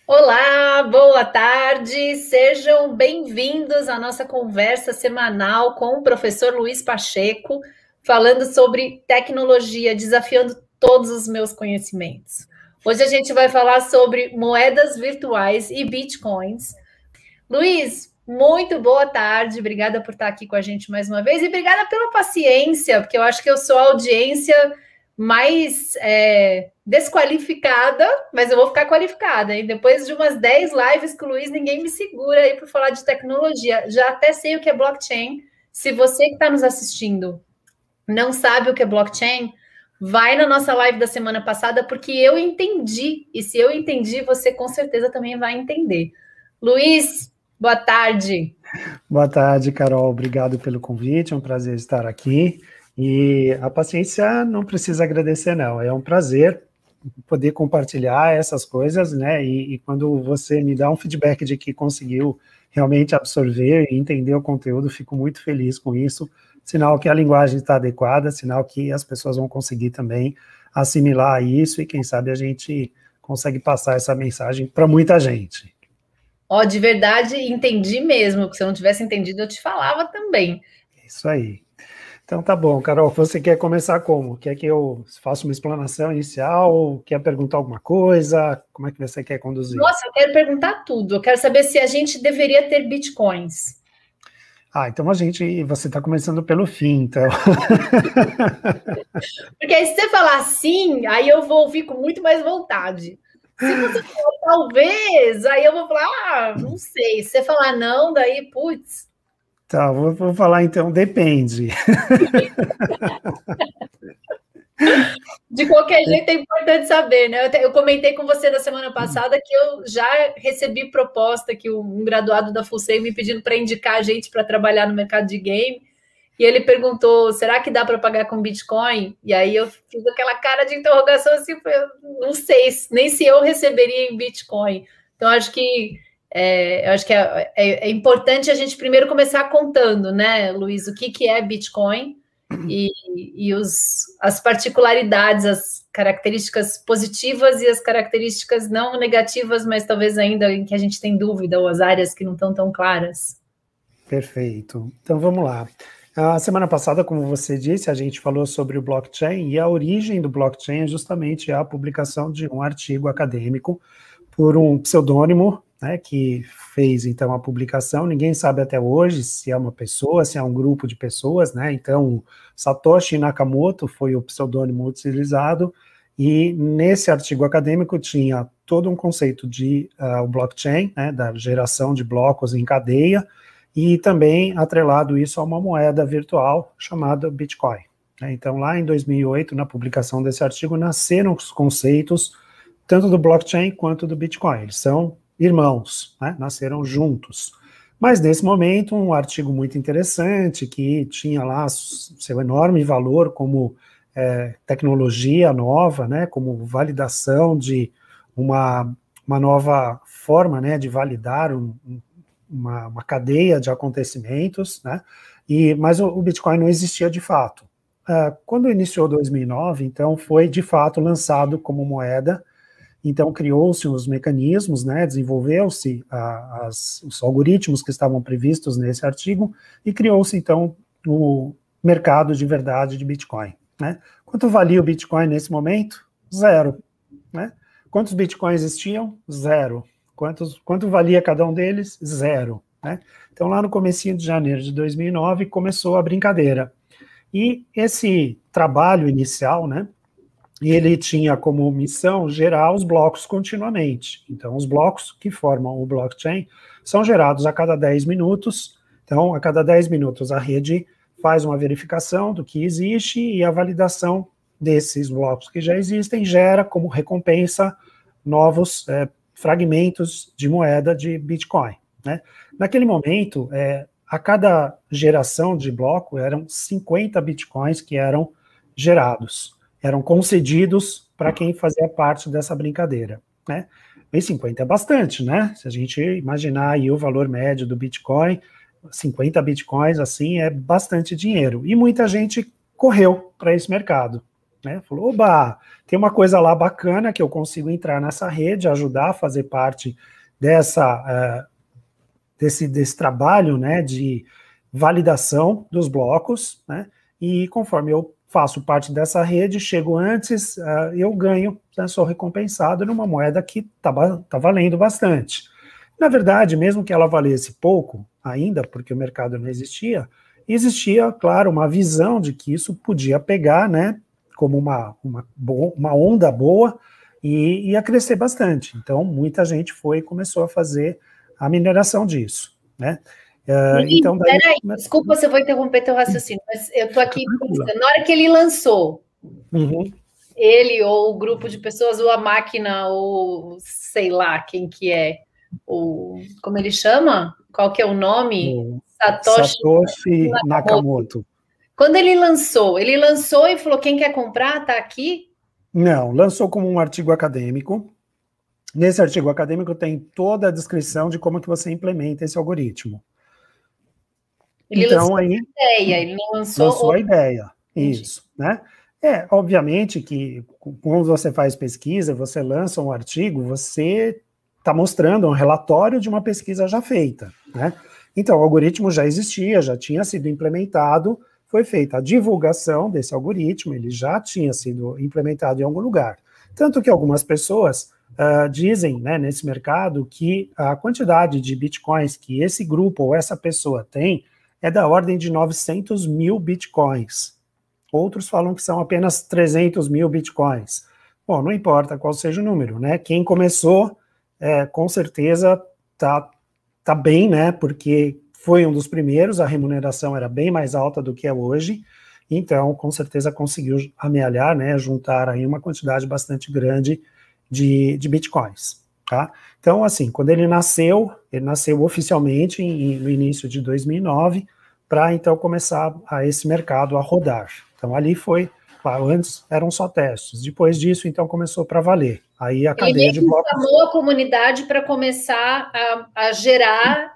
Olá, boa tarde, sejam bem-vindos à nossa conversa semanal com o professor Luiz Pacheco, falando sobre tecnologia, desafiando todos os meus conhecimentos. Hoje a gente vai falar sobre moedas virtuais e bitcoins. Luiz, muito boa tarde, obrigada por estar aqui com a gente mais uma vez e obrigada pela paciência, porque eu acho que eu sou a audiência mais desqualificada, mas eu vou ficar qualificada, hein? Depois de umas 10 lives com o Luiz, ninguém me segura aí para falar de tecnologia. Já até sei o que é blockchain. Se você que está nos assistindo não sabe o que é blockchain, vai na nossa live da semana passada, porque eu entendi, e se eu entendi, você com certeza também vai entender. Luiz, boa tarde. Boa tarde, Carol. Obrigado pelo convite, é um prazer estar aqui. E a paciência não precisa agradecer, não. É um prazer poder compartilhar essas coisas, né? E quando você me dá um feedback de que conseguiu realmente absorver e entender o conteúdo, fico muito feliz com isso. Sinal que a linguagem está adequada, sinal que as pessoas vão conseguir também assimilar isso e, quem sabe, a gente consegue passar essa mensagem para muita gente. Ó, de verdade, entendi mesmo, porque se eu não tivesse entendido, eu te falava também. Isso aí. Então tá bom, Carol, você quer começar como? Quer que eu faça uma explanação inicial? Quer perguntar alguma coisa? Como é que você quer conduzir? Nossa, eu quero perguntar tudo. Eu quero saber se a gente deveria ter bitcoins. Então você está começando pelo fim, então. Porque aí se você falar sim, aí eu vou ouvir com muito mais vontade. Se você falar talvez, aí eu vou falar, não sei. Se você falar não, daí, putz. Tá, vou falar então, depende. De qualquer jeito é importante saber, né? Eu comentei com você na semana passada que eu já recebi proposta que um graduado da FUSEI me pedindo para indicar a gente para trabalhar no mercado de game. E ele perguntou, será que dá para pagar com Bitcoin? E aí eu fiz aquela cara de interrogação assim, eu não sei nem se eu receberia em Bitcoin. Então, acho que é importante a gente primeiro começar contando, né, Luiz, o que é Bitcoin e as particularidades, as características positivas e as características não negativas, mas talvez ainda em que a gente tem dúvida, ou as áreas que não estão tão claras. Perfeito. Então, vamos lá. A semana passada, como você disse, a gente falou sobre o blockchain, e a origem do blockchain é justamente a publicação de um artigo acadêmico por um pseudônimo, né, que fez, então, a publicação. Ninguém sabe até hoje se é uma pessoa, se é um grupo de pessoas, né? Então, Satoshi Nakamoto foi o pseudônimo utilizado, e nesse artigo acadêmico tinha todo um conceito de o blockchain, né, da geração de blocos em cadeia, e também atrelado isso a uma moeda virtual chamada Bitcoin. Então, lá em 2008, na publicação desse artigo, nasceram os conceitos tanto do blockchain quanto do Bitcoin. Eles são irmãos, né? Nasceram juntos. Mas, nesse momento, um artigo muito interessante, que tinha lá seu enorme valor como tecnologia nova, né? Como validação de uma nova forma, né? De validar uma cadeia de acontecimentos, né? Mas o Bitcoin não existia de fato. Quando iniciou 2009, então, foi de fato lançado como moeda. Então, criou-se os mecanismos, né, desenvolveu-se os algoritmos que estavam previstos nesse artigo, e criou-se, então, o mercado de verdade de Bitcoin, né? Quanto valia o Bitcoin nesse momento? Zero, né? Quantos Bitcoins existiam? Zero. Quanto valia cada um deles? Zero, né? Então, lá no comecinho de janeiro de 2009, começou a brincadeira. E esse trabalho inicial, né, ele tinha como missão gerar os blocos continuamente. Então, os blocos que formam o blockchain são gerados a cada 10 minutos. Então, a cada 10 minutos, a rede faz uma verificação do que existe, e a validação desses blocos que já existem gera como recompensa novos fragmentos de moeda de Bitcoin, né? Naquele momento, a cada geração de bloco eram 50 Bitcoins que eram gerados, eram concedidos para quem fazia parte dessa brincadeira, né? E 50 é bastante, né? Se a gente imaginar aí o valor médio do Bitcoin, 50 bitcoins, assim, é bastante dinheiro. E muita gente correu para esse mercado, né? Falou, oba, tem uma coisa lá bacana que eu consigo entrar nessa rede, ajudar a fazer parte desse trabalho, né, de validação dos blocos, né? E conforme eu faço parte dessa rede, chego antes, eu ganho, né, sou recompensado numa moeda que tá valendo bastante. Na verdade, mesmo que ela valesse pouco ainda, porque o mercado não existia, claro, uma visão de que isso podia pegar, né, como uma onda boa e ia crescer bastante. Então, muita gente começou a fazer a mineração disso, né? Então, daí... Peraí, desculpa se eu vou interromper teu raciocínio, mas eu estou aqui pensando, na hora que ele lançou, ele ou o grupo de pessoas, ou a máquina, ou sei lá quem que é, como ele chama? Qual que é o nome? Satoshi Nakamoto. Quando ele lançou e falou, quem quer comprar, tá aqui? Não, lançou como um artigo acadêmico. Nesse artigo acadêmico tem toda a descrição de como que você implementa esse algoritmo. Ele lançou a ideia, ele não lançou a ideia, isso, né? Obviamente que quando você faz pesquisa, você lança um artigo, você está mostrando um relatório de uma pesquisa já feita, né? Então, o algoritmo já existia, já tinha sido implementado, foi feita a divulgação desse algoritmo, ele já tinha sido implementado em algum lugar. Tanto que algumas pessoas dizem, né, nesse mercado, que a quantidade de bitcoins que esse grupo ou essa pessoa tem é da ordem de 900 mil bitcoins. Outros falam que são apenas 300 mil bitcoins. Bom, não importa qual seja o número, né? Quem começou, com certeza, tá bem, né? Porque foi um dos primeiros, a remuneração era bem mais alta do que é hoje, então, com certeza, conseguiu amealhar, né? Juntar aí uma quantidade bastante grande de bitcoins, tá? Então, assim, quando ele nasceu oficialmente no início de 2009, para então começar esse mercado a rodar. Então, ali foi, claro, antes eram só testes, depois disso, então, começou para valer. Aí a cadeia de blocos... Ele chamou a comunidade para começar a gerar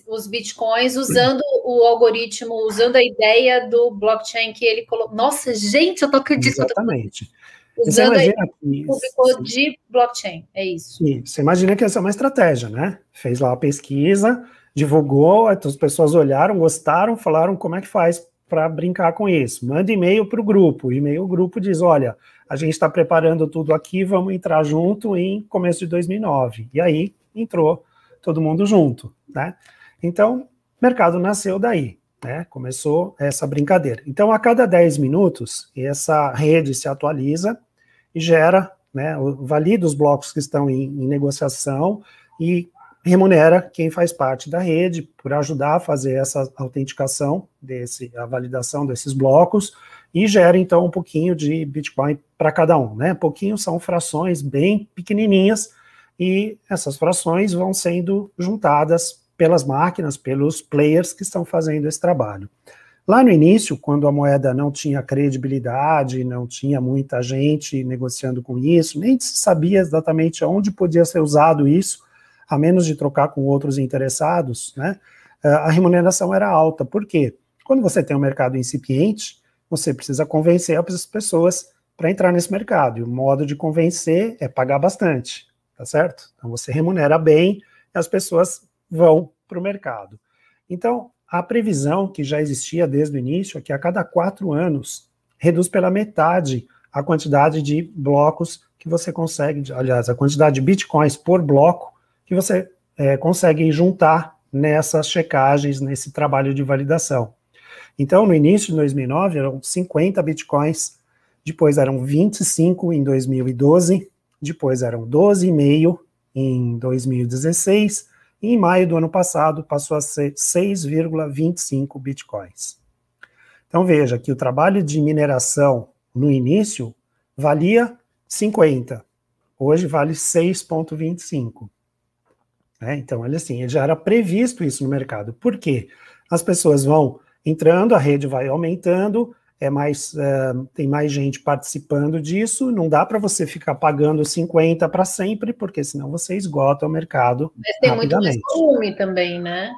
os bitcoins usando o algoritmo, usando a ideia do blockchain que ele colocou. Nossa, gente, eu tô acreditando. Exatamente. Usando o público de blockchain, é isso. Sim, você imagina que essa é uma estratégia, né? Fez lá a pesquisa, divulgou, as pessoas olharam, gostaram, falaram como é que faz para brincar com isso. Manda e-mail para o grupo, o grupo diz, olha, a gente está preparando tudo aqui, vamos entrar junto em começo de 2009. E aí entrou todo mundo junto, né? Então, o mercado nasceu daí, né? Começou essa brincadeira. Então, a cada 10 minutos, essa rede se atualiza e gera, né, valida os blocos que estão em negociação e remunera quem faz parte da rede por ajudar a fazer essa autenticação, a validação desses blocos, e gera, então, um pouquinho de Bitcoin para cada um, né? Pouquinho são frações bem pequenininhas, e essas frações vão sendo juntadas pelas máquinas, pelos players que estão fazendo esse trabalho. Lá no início, quando a moeda não tinha credibilidade, não tinha muita gente negociando com isso, nem se sabia exatamente onde podia ser usado isso, a menos de trocar com outros interessados, né? A remuneração era alta. Por quê? Quando você tem um mercado incipiente, você precisa convencer as pessoas para entrar nesse mercado. E o modo de convencer é pagar bastante, tá certo? Então você remunera bem e as pessoas vão para o mercado. Então, a previsão que já existia desde o início é que a cada 4 anos reduz pela metade a quantidade de blocos que você consegue, aliás, a quantidade de bitcoins por bloco que você consegue juntar nessas checagens, nesse trabalho de validação. Então, no início de 2009, eram 50 bitcoins, depois eram 25 em 2012, depois eram 12,5 em 2016, e em maio do ano passado passou a ser 6,25 bitcoins. Então veja que o trabalho de mineração no início valia 50, hoje vale 6,25. Então, ele já era previsto isso no mercado. Por quê? As pessoas vão entrando, a rede vai aumentando, tem mais gente participando disso, não dá para você ficar pagando 50 para sempre, porque senão você esgota o mercado. Mas tem rapidamente. Muito mais volume também, né?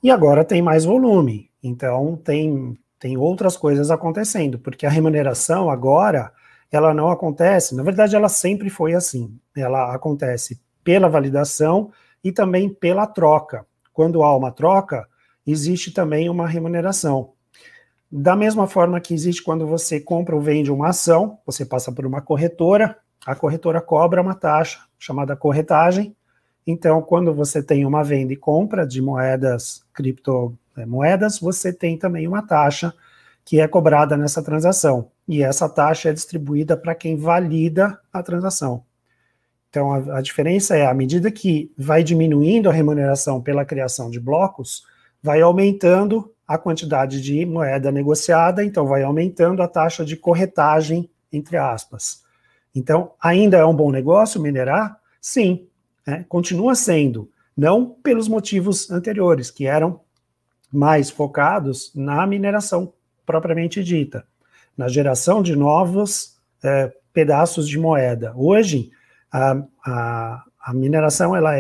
e agora tem mais volume. Então, tem outras coisas acontecendo, porque a remuneração agora, ela não acontece, na verdade, ela sempre foi assim. Ela acontece pela validação e também pela troca. Quando há uma troca, existe também uma remuneração. Da mesma forma que existe quando você compra ou vende uma ação, você passa por uma corretora, a corretora cobra uma taxa chamada corretagem. Então, quando você tem uma venda e compra de moedas, criptomoedas, você tem também uma taxa que é cobrada nessa transação. E essa taxa é distribuída para quem valida a transação. Então, a diferença é, à medida que vai diminuindo a remuneração pela criação de blocos, vai aumentando a quantidade de moeda negociada, então vai aumentando a taxa de corretagem, entre aspas. Então, ainda é um bom negócio minerar? Sim, continua sendo, não pelos motivos anteriores, que eram mais focados na mineração propriamente dita, na geração de novos pedaços de moeda. Hoje, a mineração ela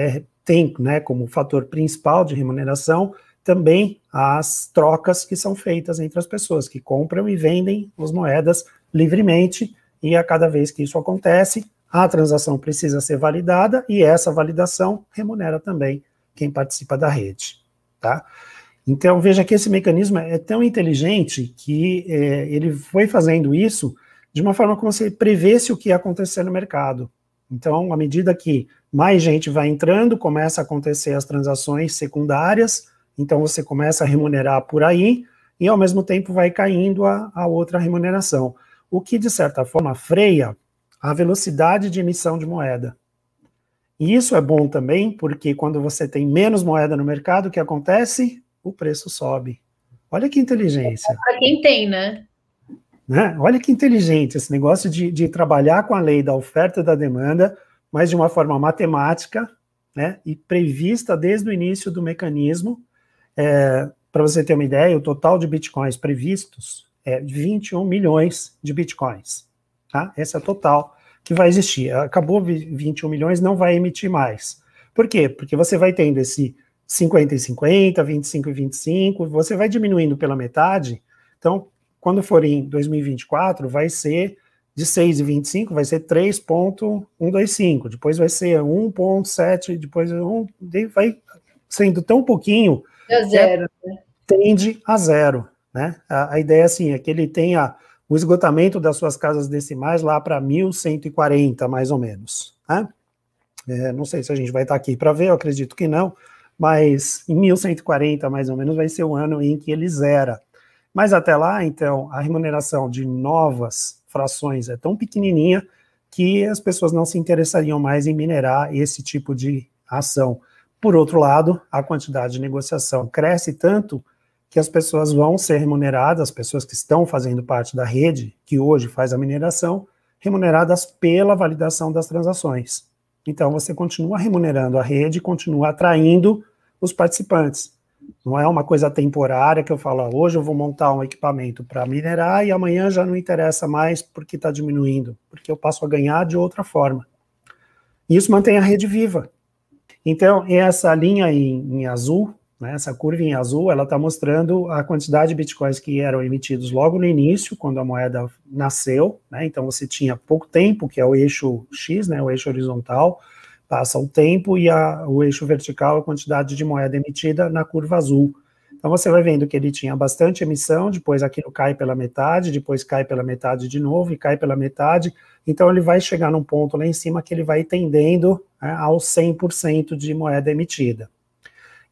tem, né, como fator principal de remuneração também as trocas que são feitas entre as pessoas que compram e vendem as moedas livremente, e a cada vez que isso acontece, a transação precisa ser validada e essa validação remunera também quem participa da rede, tá? Então, veja que esse mecanismo é tão inteligente que ele foi fazendo isso de uma forma como se prevesse o que ia acontecer no mercado. Então, à medida que mais gente vai entrando, começa a acontecer as transações secundárias, então você começa a remunerar por aí, e ao mesmo tempo vai caindo a outra remuneração, o que, de certa forma, freia a velocidade de emissão de moeda. E isso é bom também, porque quando você tem menos moeda no mercado, o que acontece? O preço sobe. Olha que inteligência. Para quem tem, né? Olha que inteligente esse negócio de trabalhar com a lei da oferta e da demanda, mas de uma forma matemática, né, e prevista desde o início do mecanismo. Para você ter uma ideia, o total de bitcoins previstos é 21 milhões de bitcoins. Tá? Esse é o total que vai existir. Acabou 21 milhões, não vai emitir mais. Por quê? Porque você vai tendo esse 50 e 50, 25 e 25, você vai diminuindo pela metade. Então, quando for em 2024, vai ser de 6,25, vai ser 3,125, depois vai ser 1,7, depois vai sendo tão pouquinho zero, né? Tende a zero. Né? A ideia assim, é que ele tenha o esgotamento das suas casas decimais lá para 1140, mais ou menos. Né? Não sei se a gente vai estar aqui para ver, eu acredito que não, mas em 1140, mais ou menos, vai ser o ano em que ele zera. Mas até lá, então, a remuneração de novas frações é tão pequenininha que as pessoas não se interessariam mais em minerar esse tipo de ação. Por outro lado, a quantidade de negociação cresce tanto que as pessoas vão ser remuneradas, as pessoas que estão fazendo parte da rede, que hoje faz a mineração, remuneradas pela validação das transações. Então, você continua remunerando a rede, continua atraindo os participantes. Não é uma coisa temporária que eu falo, hoje eu vou montar um equipamento para minerar e amanhã já não interessa mais porque está diminuindo, porque eu passo a ganhar de outra forma. E isso mantém a rede viva. Então, essa linha em azul, né, essa curva em azul, ela está mostrando a quantidade de bitcoins que eram emitidos logo no início, quando a moeda nasceu, né, então você tinha pouco tempo, que é o eixo X, né, o eixo horizontal, passa o tempo, e o eixo vertical, a quantidade de moeda emitida na curva azul. Então você vai vendo que ele tinha bastante emissão, depois aquilo cai pela metade, depois cai pela metade de novo, e cai pela metade, então ele vai chegar num ponto lá em cima que ele vai tendendo, né, ao 100% de moeda emitida.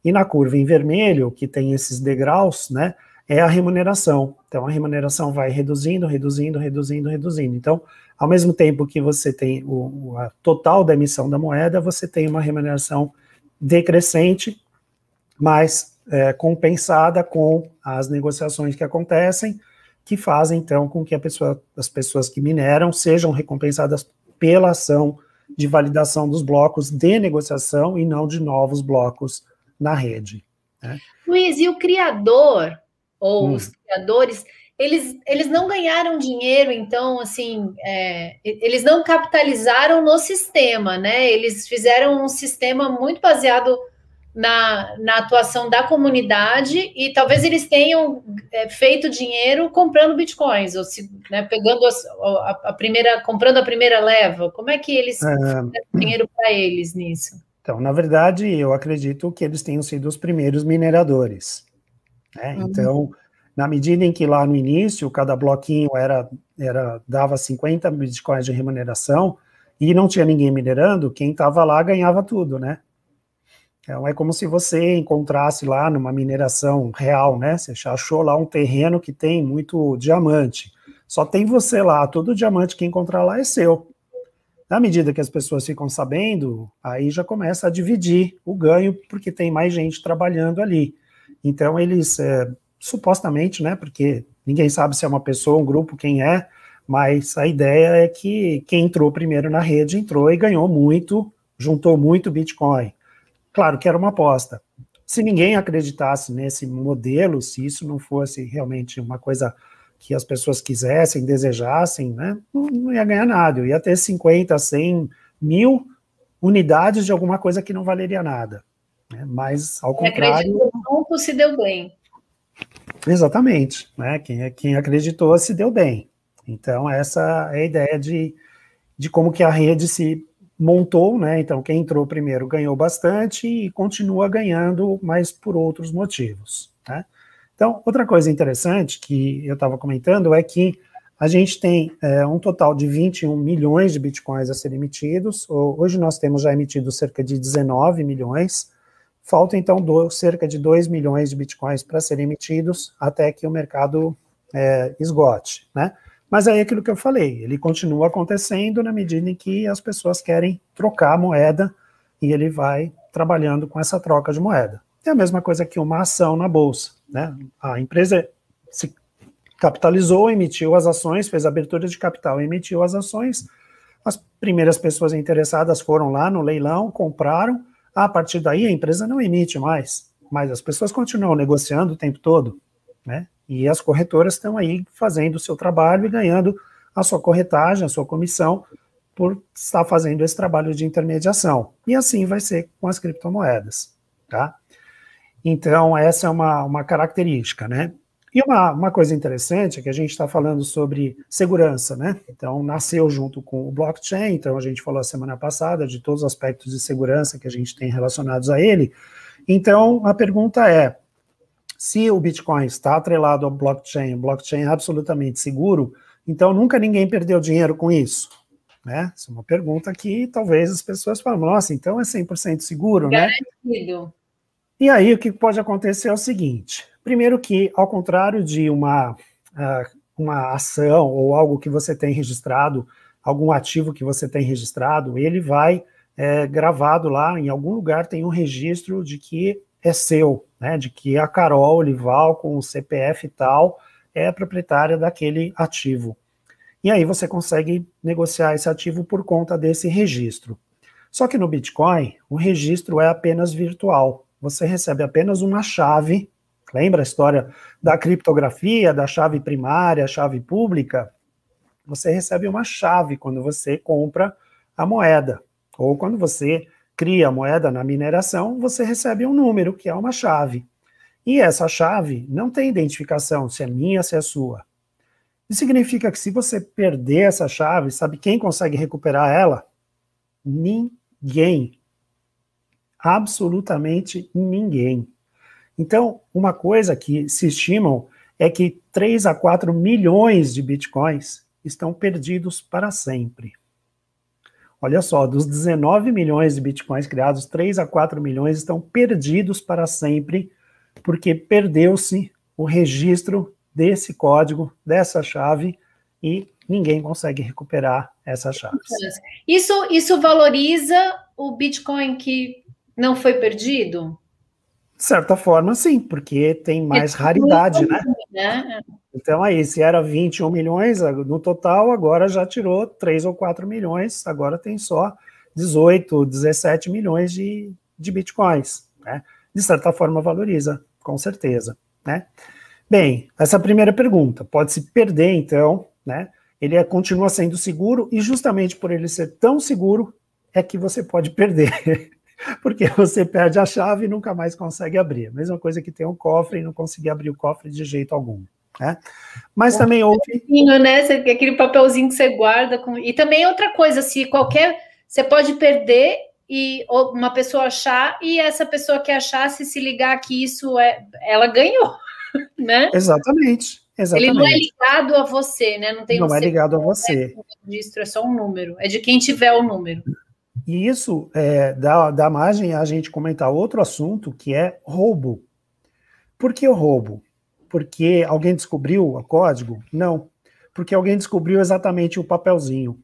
E na curva em vermelho, que tem esses degraus, né, é a remuneração. Então a remuneração vai reduzindo, reduzindo, reduzindo, reduzindo. Então, ao mesmo tempo que você tem a total da emissão da moeda, você tem uma remuneração decrescente, mas compensada com as negociações que acontecem, que fazem, então, com que as pessoas que mineram sejam recompensadas pela ação de validação dos blocos de negociação e não de novos blocos na rede. Né? Luiz, e o criador, ou os criadores, eles não ganharam dinheiro, então, assim, eles não capitalizaram no sistema, né? Eles fizeram um sistema muito baseado na atuação da comunidade e talvez eles tenham feito dinheiro comprando bitcoins, ou se, né, pegando a primeira, comprando a primeira leva. Como é que eles fizeram dinheiro para eles nisso? Então, na verdade, eu acredito que eles tenham sido os primeiros mineradores, né? Então, na medida em que lá no início, cada bloquinho dava 50 bitcoins de remuneração e não tinha ninguém minerando, quem estava lá ganhava tudo, né? Então, é como se você encontrasse lá numa mineração real, né? Você achou lá um terreno que tem muito diamante. Só tem você lá, todo diamante que encontrar lá é seu. Na medida que as pessoas ficam sabendo, aí já começa a dividir o ganho, porque tem mais gente trabalhando ali. Então, eles, supostamente, né? Porque ninguém sabe se é uma pessoa, um grupo, quem é, mas a ideia é que quem entrou primeiro na rede entrou e ganhou muito, juntou muito Bitcoin. Claro que era uma aposta. Se ninguém acreditasse nesse modelo, se isso não fosse realmente uma coisa que as pessoas quisessem, desejassem, né, não ia ganhar nada. Eu ia ter 50, 100, 1000 unidades de alguma coisa que não valeria nada. Né? Mas, ao contrário... Acreditou pouco, se deu bem. Exatamente. Né? Quem acreditou se deu bem. Então, essa é a ideia de como que a rede se montou, né? Então, quem entrou primeiro ganhou bastante e continua ganhando, mas por outros motivos, né? Então, outra coisa interessante que eu estava comentando é que a gente tem um total de 21 milhões de bitcoins a serem emitidos. Hoje nós temos já emitido cerca de 19 milhões. Falta, então, cerca de 2 milhões de bitcoins para serem emitidos até que o mercado esgote, né? Mas aí é aquilo que eu falei, ele continua acontecendo na medida em que as pessoas querem trocar a moeda e ele vai trabalhando com essa troca de moeda. É a mesma coisa que uma ação na bolsa, né? A empresa se capitalizou, emitiu as ações, fez abertura de capital, emitiu as ações, as primeiras pessoas interessadas foram lá no leilão, compraram, a partir daí a empresa não emite mais, mas as pessoas continuam negociando o tempo todo, né? E as corretoras estão aí fazendo o seu trabalho e ganhando a sua corretagem, a sua comissão, por estar fazendo esse trabalho de intermediação. E assim vai ser com as criptomoedas, tá? Então, essa é uma característica, né? E uma coisa interessante é que a gente está falando sobre segurança, né? Então, nasceu junto com o blockchain, então a gente falou a semana passada de todos os aspectos de segurança que a gente tem relacionados a ele. Então, a pergunta é, se o Bitcoin está atrelado ao blockchain, o blockchain é absolutamente seguro, então nunca ninguém perdeu dinheiro com isso, né? Essa é uma pergunta que talvez as pessoas falem, nossa, então é 100% seguro, Garantido. Né? E aí o que pode acontecer é o seguinte, primeiro que, ao contrário de uma ação ou algo que você tem registrado, algum ativo que você tem registrado, ele vai gravado lá, em algum lugar tem um registro de que é seu, né, de que a Carol Olival, com o CPF e tal, é proprietária daquele ativo. E aí você consegue negociar esse ativo por conta desse registro. Só que no Bitcoin, o registro é apenas virtual. Você recebe apenas uma chave, lembra a história da criptografia, da chave primária, chave pública? Você recebe uma chave quando você compra a moeda, ou quando você cria a moeda na mineração, você recebe um número, que é uma chave. E essa chave não tem identificação, se é minha, se é sua. Isso significa que se você perder essa chave, sabe quem consegue recuperar ela? Ninguém. Absolutamente ninguém. Então, uma coisa que se estimam é que 3 a 4 milhões de bitcoins estão perdidos para sempre. Olha só, dos 19 milhões de bitcoins criados, 3 a 4 milhões estão perdidos para sempre, porque perdeu-se o registro desse código, dessa chave, e ninguém consegue recuperar essa chave. Isso valoriza o Bitcoin que não foi perdido? De certa forma, sim, porque tem mais raridade, né? Então aí, se era 21 milhões no total, agora já tirou 3 ou 4 milhões, agora tem só 18, 17 milhões de bitcoins, né? De certa forma valoriza, com certeza, né? Bem, essa primeira pergunta, pode se perder então, né? Ele continua sendo seguro e justamente por ele ser tão seguro é que você pode perder. porque você perde a chave e nunca mais consegue abrir. Mesma coisa que tem um cofre e não conseguir abrir o cofre de jeito algum, né? Mas também houve... Né? Aquele papelzinho que você guarda. E também outra coisa, se qualquer... Você pode perder e uma pessoa achar, e essa pessoa que achasse se ligar que isso ela ganhou, né? Exatamente. Ele não é ligado a você, né? Não tem não é ligado a você. Registro, é só um número. É de quem tiver o número. E isso dá margem a gente comentar outro assunto, que é roubo. Por que o roubo? Porque alguém descobriu o código? Não. Porque alguém descobriu exatamente o papelzinho.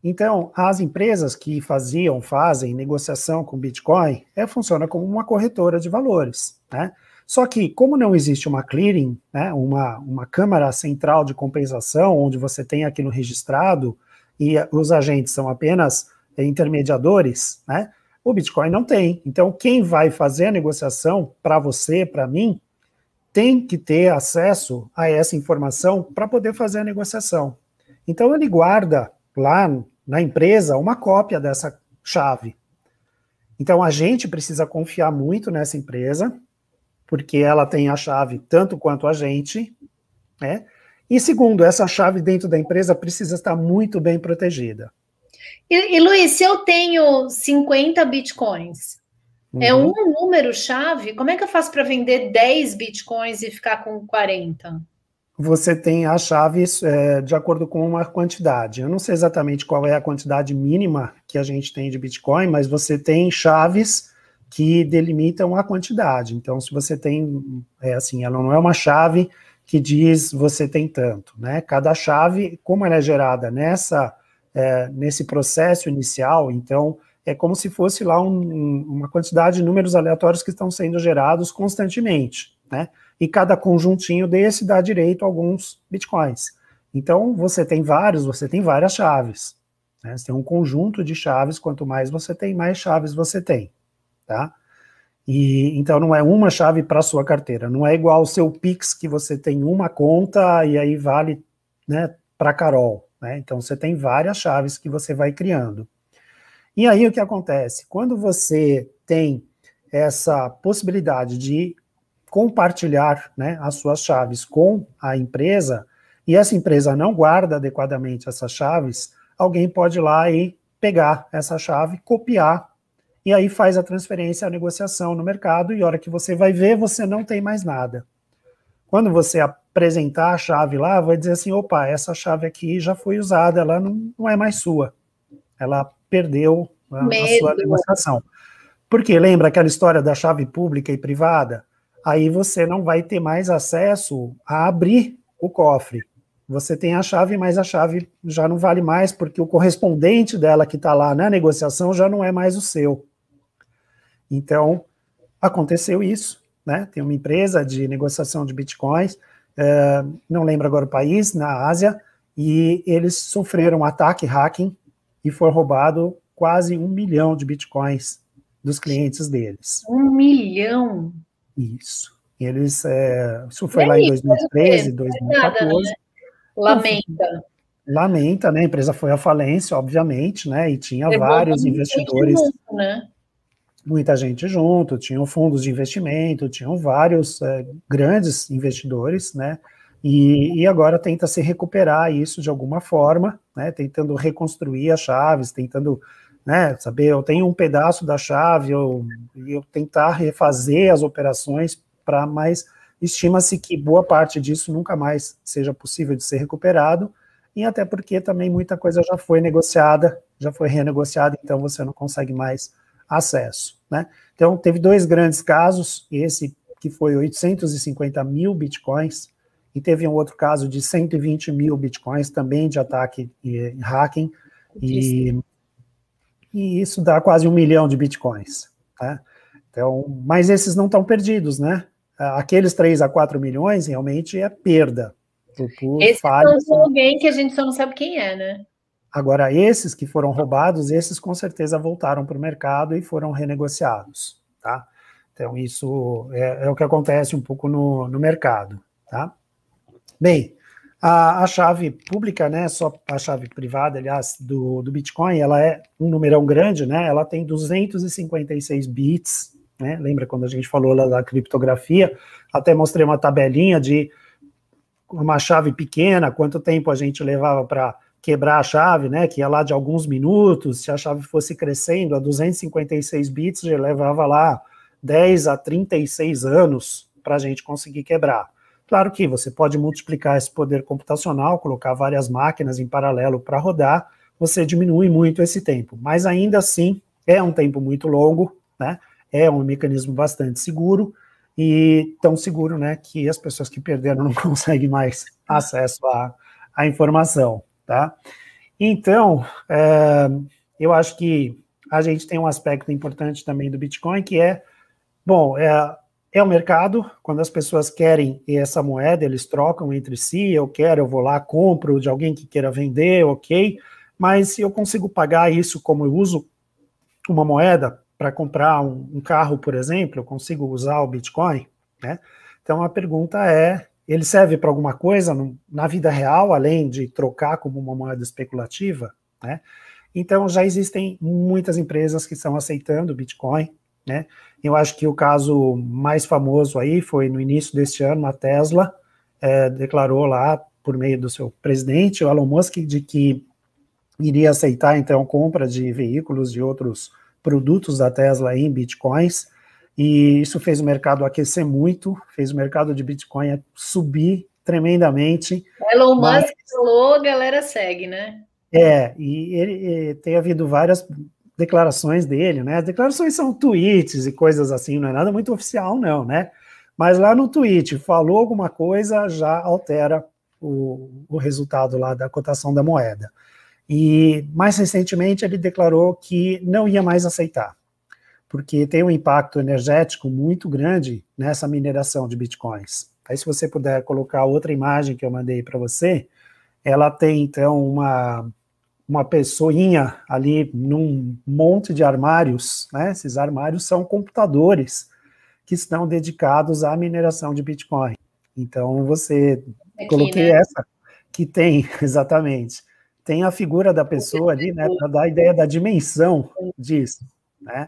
Então, as empresas que fazem negociação com Bitcoin, funciona como uma corretora de valores, né? Só que, como não existe uma clearing, né, uma câmara central de compensação, onde você tem aquilo registrado, e os agentes são apenas intermediadores, né, o Bitcoin não tem. Então, quem vai fazer a negociação, para você, para mim, tem que ter acesso a essa informação para poder fazer a negociação. Então, ele guarda lá na empresa uma cópia dessa chave. Então, a gente precisa confiar muito nessa empresa, porque ela tem a chave tanto quanto a gente, né? E segundo, essa chave dentro da empresa precisa estar muito bem protegida. E Luiz, se eu tenho 50 bitcoins, é um número-chave? Como é que eu faço para vender 10 bitcoins e ficar com 40? Você tem as chaves de acordo com uma quantidade. Eu não sei exatamente qual é a quantidade mínima que a gente tem de Bitcoin, mas você tem chaves que delimitam a quantidade. Então, se você tem, ela não é uma chave que diz você tem tanto, né? Cada chave, como ela é gerada nesse processo inicial, então é como se fosse lá uma quantidade de números aleatórios que estão sendo gerados constantemente, né? E cada conjuntinho desse dá direito a alguns bitcoins. Então, você tem várias chaves, né? Você tem um conjunto de chaves, quanto mais você tem, mais chaves você tem. Tá? E então não é uma chave para a sua carteira, não é igual o seu Pix, que você tem uma conta e aí vale, né, para Carol, né? Então você tem várias chaves que você vai criando. E aí o que acontece? Quando você tem essa possibilidade de compartilhar, né, as suas chaves com a empresa, e essa empresa não guarda adequadamente essas chaves, alguém pode ir lá e pegar essa chave, copiar, e aí faz a transferência, a negociação no mercado, e a hora que você vai ver, você não tem mais nada. Quando você apresentar a chave lá, vai dizer assim, opa, essa chave aqui já foi usada, ela não é mais sua. Ela perdeu a sua negociação. Porque lembra aquela história da chave pública e privada? Aí você não vai ter mais acesso a abrir o cofre. Você tem a chave, mas a chave já não vale mais, porque o correspondente dela que está lá na negociação já não é mais o seu. Então, aconteceu isso, né? Tem uma empresa de negociação de bitcoins, não lembro agora o país, na Ásia, e eles sofreram um ataque hacking e foi roubado quase 1 milhão de bitcoins dos clientes deles. 1 milhão? Isso. Eles, isso foi lá em 2013, 2014. Nada, né? Lamenta. Lamenta, né? A empresa foi à falência, obviamente, né? E tinha vários investidores. Junto, né? Muita gente junto, tinham fundos de investimento, tinham vários grandes investidores, né? E agora tenta se recuperar isso de alguma forma, né? Tentando reconstruir as chaves, tentando, né, saber, eu tenho um pedaço da chave, eu tentar refazer as operações mas estima-se que boa parte disso nunca mais seja possível de ser recuperado, e até porque também muita coisa já foi negociada, já foi renegociada, então você não consegue mais acesso, né? Então, teve 2 grandes casos, esse que foi 850 mil bitcoins, e teve um outro caso de 120 mil bitcoins, também de ataque e hacking, e isso dá quase 1 milhão de bitcoins, né? Então, mas esses não estão perdidos, né? Aqueles 3 a 4 milhões realmente é perda. Esses são alguém que a gente só não sabe quem é, né? Agora, esses que foram roubados, esses com certeza voltaram para o mercado e foram renegociados, tá? Então, isso é o que acontece um pouco no mercado, tá? Bem, A chave pública, né, só a chave privada, aliás, do Bitcoin, ela é um numerão grande, né, ela tem 256 bits, né, lembra quando a gente falou lá da criptografia, até mostrei uma tabelinha de uma chave pequena, quanto tempo a gente levava para quebrar a chave, né, que ia lá de alguns minutos, se a chave fosse crescendo a 256 bits, já levava lá 10 a 36 anos para a gente conseguir quebrar. Claro que você pode multiplicar esse poder computacional, colocar várias máquinas em paralelo para rodar, você diminui muito esse tempo, mas ainda assim é um tempo muito longo, né? É um mecanismo bastante seguro, e tão seguro, né, que as pessoas que perderam não conseguem mais acesso à informação, tá? Então, eu acho que a gente tem um aspecto importante também do Bitcoin, que é, bom, é o mercado, quando as pessoas querem essa moeda, eles trocam entre si, eu quero, eu vou lá, compro de alguém que queira vender, ok, mas se eu consigo pagar isso como eu uso uma moeda para comprar um carro, por exemplo, eu consigo usar o Bitcoin, né? Então a pergunta é, ele serve para alguma coisa na vida real, além de trocar como uma moeda especulativa, né? Então já existem muitas empresas que estão aceitando o Bitcoin, né? Eu acho que o caso mais famoso aí foi no início deste ano, a Tesla declarou lá, por meio do seu presidente, o Elon Musk, de que iria aceitar, então, compra de veículos de outros produtos da Tesla em Bitcoins, e isso fez o mercado aquecer muito, fez o mercado de Bitcoin subir tremendamente. Elon Musk falou, a galera segue, né? E ele tem havido várias declarações dele, né? As declarações são tweets e coisas assim, não é nada muito oficial, não, né? Mas lá no tweet, falou alguma coisa, já altera o resultado lá da cotação da moeda. E mais recentemente ele declarou que não ia mais aceitar, porque tem um impacto energético muito grande nessa mineração de bitcoins. Aí se você puder colocar outra imagem que eu mandei para você, ela tem então uma pessoinha ali num monte de armários, né? Esses armários são computadores que estão dedicados à mineração de Bitcoin. Então você Aqui, coloquei né? essa que tem exatamente. Tem a figura da pessoa ali, né, para dar a ideia da dimensão disso, né?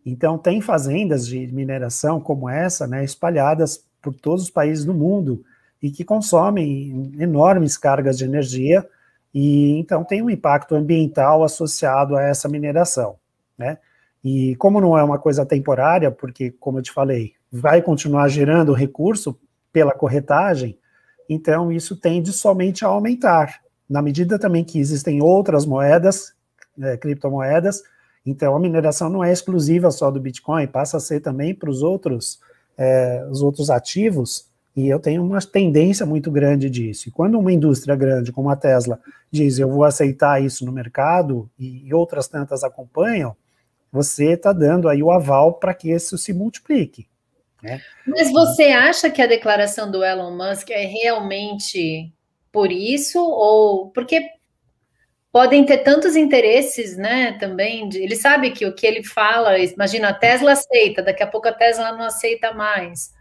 Então tem fazendas de mineração como essa, né, espalhadas por todos os países do mundo e que consomem enormes cargas de energia, e então tem um impacto ambiental associado a essa mineração, né? E como não é uma coisa temporária, porque, como eu te falei, vai continuar gerando recurso pela corretagem, então isso tende somente a aumentar, na medida também que existem outras moedas, criptomoedas, então a mineração não é exclusiva só do Bitcoin, passa a ser também para os outros ativos, e eu tenho uma tendência muito grande disso. E quando uma indústria grande como a Tesla diz, eu vou aceitar isso no mercado, e outras tantas acompanham, você está dando aí o aval para que isso se multiplique, né? Mas você acha que a declaração do Elon Musk é realmente por isso? Ou porque podem ter tantos interesses, né, também, ele sabe que o que ele fala, imagina, a Tesla aceita, daqui a pouco a Tesla não aceita mais.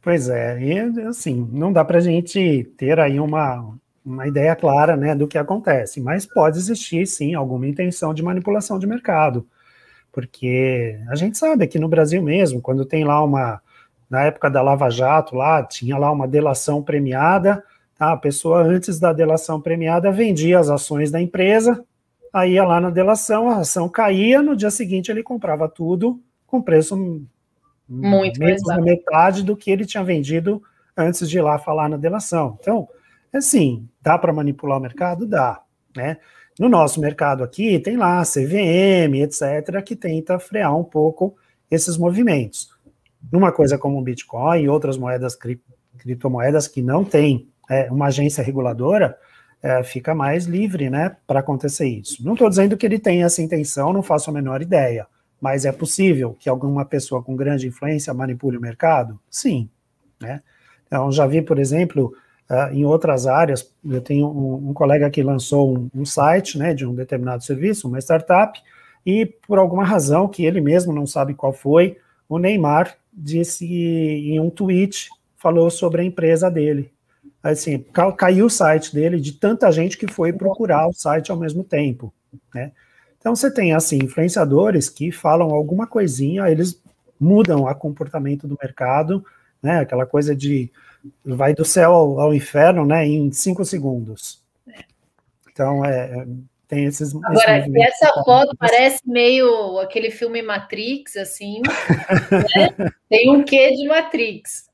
Pois é, e assim, não dá para a gente ter aí uma ideia clara, né, do que acontece, mas pode existir, sim, alguma intenção de manipulação de mercado, porque a gente sabe aqui no Brasil mesmo, quando tem lá na época da Lava Jato, lá, tinha lá uma delação premiada, tá? A pessoa antes da delação premiada vendia as ações da empresa, aí ia lá na delação, a ação caía, no dia seguinte ele comprava tudo com preço Muito menos da metade do que ele tinha vendido antes de ir lá falar na delação. Então, assim, dá para manipular o mercado? Dá, né? No nosso mercado aqui, tem lá CVM, etc., que tenta frear um pouco esses movimentos. Numa coisa como o Bitcoin e outras moedas, criptomoedas que não têm uma agência reguladora, fica mais livre, né, para acontecer isso. Não estou dizendo que ele tem essa intenção, não faço a menor ideia, mas é possível que alguma pessoa com grande influência manipule o mercado? Sim, né? Então, já vi, por exemplo, em outras áreas, eu tenho um colega que lançou um site, né, de um determinado serviço, uma startup, e por alguma razão que ele mesmo não sabe qual foi, o Neymar disse em um tweet, falou sobre a empresa dele. assim, caiu o site dele de tanta gente que foi procurar o site ao mesmo tempo, né? Então você tem, assim, influenciadores que falam alguma coisinha, eles mudam o comportamento do mercado, né? Aquela coisa de vai do céu ao inferno, né? Em 5 segundos. Então, tem esses Agora, movimentos. essa foto parece meio aquele filme Matrix, assim, né? Tem um quê de Matrix.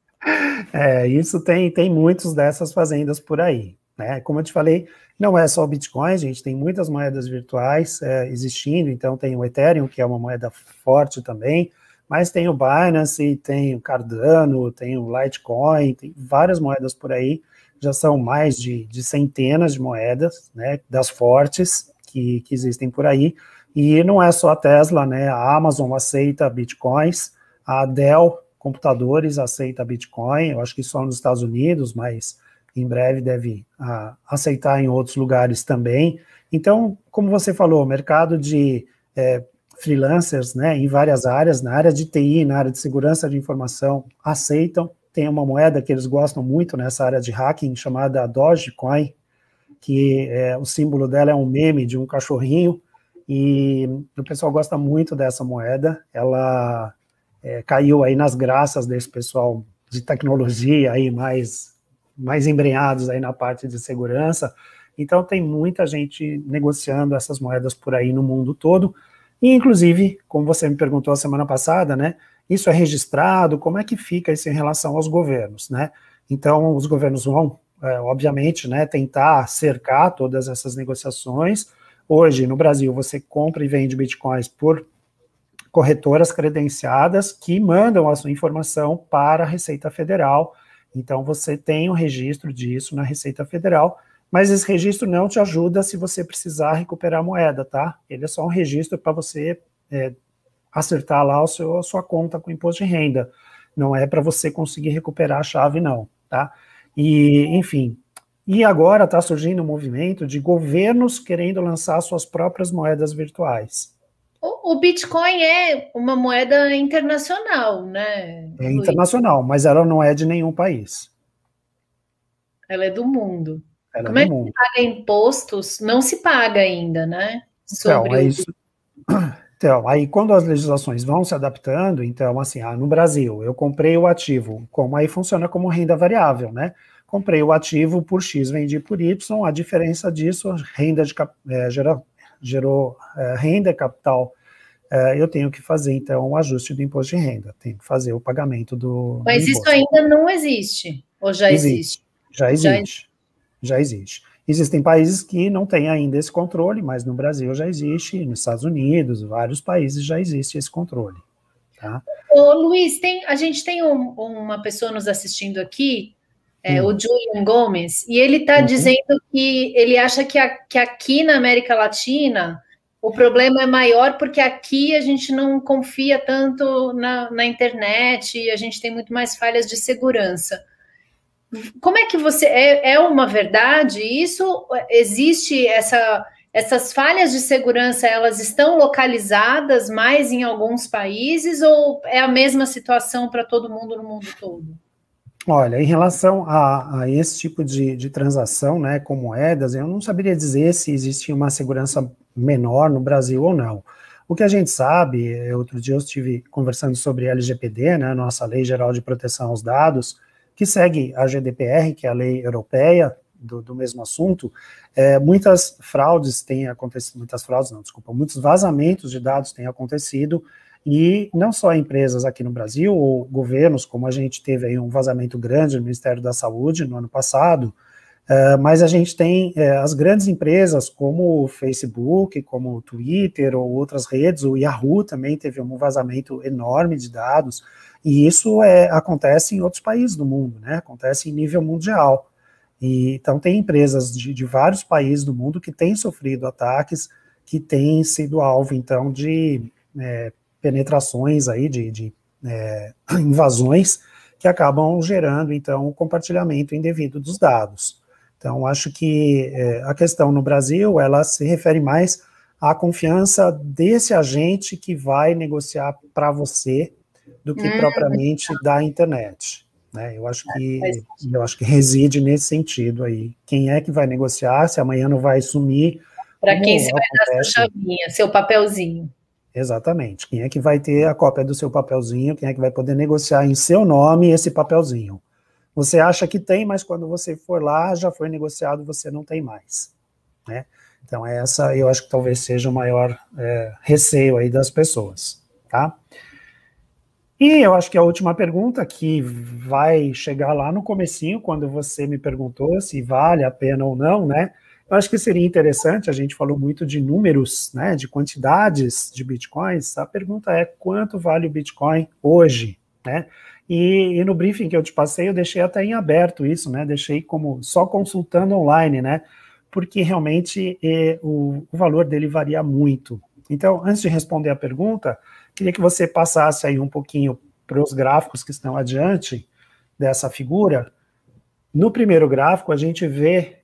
Isso tem muitos dessas fazendas por aí, né? Como eu te falei, não é só o Bitcoin, gente, tem muitas moedas virtuais existindo, então tem o Ethereum, que é uma moeda forte também, mas tem o Binance, tem o Cardano, tem o Litecoin, tem várias moedas por aí, já são mais de centenas de moedas, né, das fortes que existem por aí, e não é só a Tesla, né, a Amazon aceita Bitcoins, a Dell Computadores aceita Bitcoin, eu acho que só nos Estados Unidos, mas em breve deve aceitar em outros lugares também. Então, como você falou, o mercado de freelancers, né, em várias áreas, na área de TI, na área de segurança de informação, aceitam. Tem uma moeda que eles gostam muito nessa área de hacking, chamada Dogecoin, que o símbolo dela é um meme de um cachorrinho, e o pessoal gosta muito dessa moeda. Ela caiu aí nas graças desse pessoal de tecnologia aí mais embrenhados aí na parte de segurança. Então tem muita gente negociando essas moedas por aí no mundo todo. E inclusive, como você me perguntou a semana passada, né? Isso é registrado? Como é que fica isso em relação aos governos, né? Então os governos vão, obviamente, né, tentar cercar todas essas negociações. Hoje, no Brasil, você compra e vende bitcoins por corretoras credenciadas que mandam a sua informação para a Receita Federal. Então, você tem um registro disso na Receita Federal, mas esse registro não te ajuda se você precisar recuperar a moeda, tá? Ele é só um registro para você acertar lá a sua conta com imposto de renda. Não é para você conseguir recuperar a chave, não, tá? E, enfim, e agora está surgindo um movimento de governos querendo lançar suas próprias moedas virtuais. O Bitcoin é uma moeda internacional, né, É Luiz? internacional, mas ela não é de nenhum país. Ela é do mundo. Ela é Como do é que mundo. paga impostos? Não se paga ainda, né? Então, Sobre o. Então, aí quando as legislações vão se adaptando, então, assim, no Brasil, eu comprei o ativo, como aí funciona como renda variável, né? Comprei o ativo por X, vendi por Y, a diferença disso, renda gerou renda, capital, eu tenho que fazer, então, o ajuste do imposto de renda, tenho que fazer o pagamento do Mas isso imposto. ainda não existe, ou já existe? Existe, já existe, já existe. Existem países que não têm ainda esse controle, mas no Brasil já existe, nos Estados Unidos, vários países já existe esse controle. Tá? Ô, Luiz, a gente tem uma pessoa nos assistindo aqui, o Julian Gomes, e ele está dizendo que ele acha que aqui na América Latina o problema é maior porque aqui a gente não confia tanto na internet e a gente tem muito mais falhas de segurança. Como é que você. É uma verdade isso? Existe essas falhas de segurança, elas estão localizadas mais em alguns países ou é a mesma situação para todo mundo no mundo todo? Olha, em relação a esse tipo de transação, né, com moedas, eu não saberia dizer se existia uma segurança menor no Brasil ou não. O que a gente sabe, outro dia eu estive conversando sobre LGPD, né, nossa Lei Geral de Proteção aos Dados, que segue a GDPR, que é a lei europeia do mesmo assunto. Muitas fraudes têm acontecido, muitos vazamentos de dados têm acontecido, e não só empresas aqui no Brasil, ou governos, como a gente teve aí um vazamento grande no Ministério da Saúde no ano passado, mas a gente tem as grandes empresas como o Facebook, como o Twitter ou outras redes, o Yahoo também teve um vazamento enorme de dados, e isso acontece em outros países do mundo, né? Acontece em nível mundial. Então tem empresas de vários países do mundo que têm sofrido ataques, que têm sido alvo, então, de penetrações aí, de invasões, que acabam gerando, então, o compartilhamento indevido dos dados. Então, acho que a questão no Brasil, ela se refere mais à confiança desse agente que vai negociar para você do que propriamente da internet. né? Eu acho que reside nesse sentido aí. Quem é que vai negociar, se amanhã não vai sumir? Para quem você vai dar sua chavinha, seu papelzinho. Exatamente. Quem é que vai ter a cópia do seu papelzinho? Quem é que vai poder negociar em seu nome esse papelzinho? Você acha que tem, mas quando você for lá, já foi negociado, você não tem mais, né? Então, essa eu acho que talvez seja o maior receio aí das pessoas, tá? E eu acho que a última pergunta, que vai chegar lá no comecinho, quando você me perguntou se vale a pena ou não, né? Eu acho que seria interessante, a gente falou muito de números, né, de quantidades de bitcoins, a pergunta é quanto vale o Bitcoin hoje, né? E no briefing que eu te passei, eu deixei até em aberto isso, né? Deixei como só consultando online, né? Porque realmente o valor dele varia muito. Então, antes de responder a pergunta, queria que você passasse aí um pouquinho para os gráficos que estão adiante dessa figura. No primeiro gráfico, a gente vê,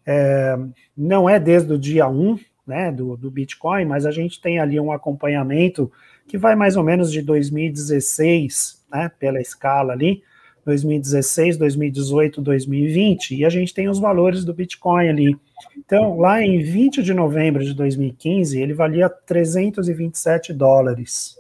não é desde o dia 1, né, do Bitcoin, mas a gente tem ali um acompanhamento que vai mais ou menos de 2016, né, pela escala ali, 2016, 2018, 2020, e a gente tem os valores do Bitcoin ali. Então, lá em 20 de novembro de 2015, ele valia $327,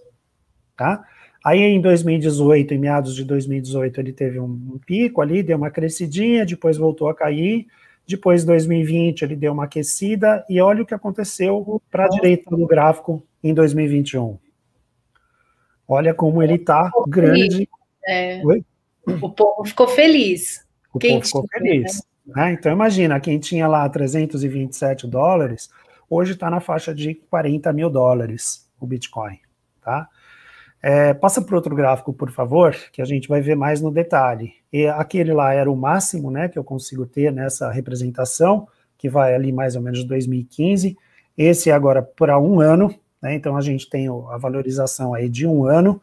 tá? Aí em 2018, em meados de 2018, ele teve um pico ali, deu uma crescidinha, depois voltou a cair, depois 2020 ele deu uma aquecida, e olha o que aconteceu para a direita do gráfico em 2021. Olha como ele está grande. Oi? O povo ficou feliz. O povo ficou feliz. Né? Então imagina, quem tinha lá $327, hoje está na faixa de $40 mil o Bitcoin, tá? Passa para outro gráfico, por favor, que a gente vai ver mais no detalhe. E aquele lá era o máximo, né, que eu consigo ter nessa representação, que vai ali mais ou menos de 2015. Esse é agora para um ano, né, então a gente tem a valorização aí de um ano.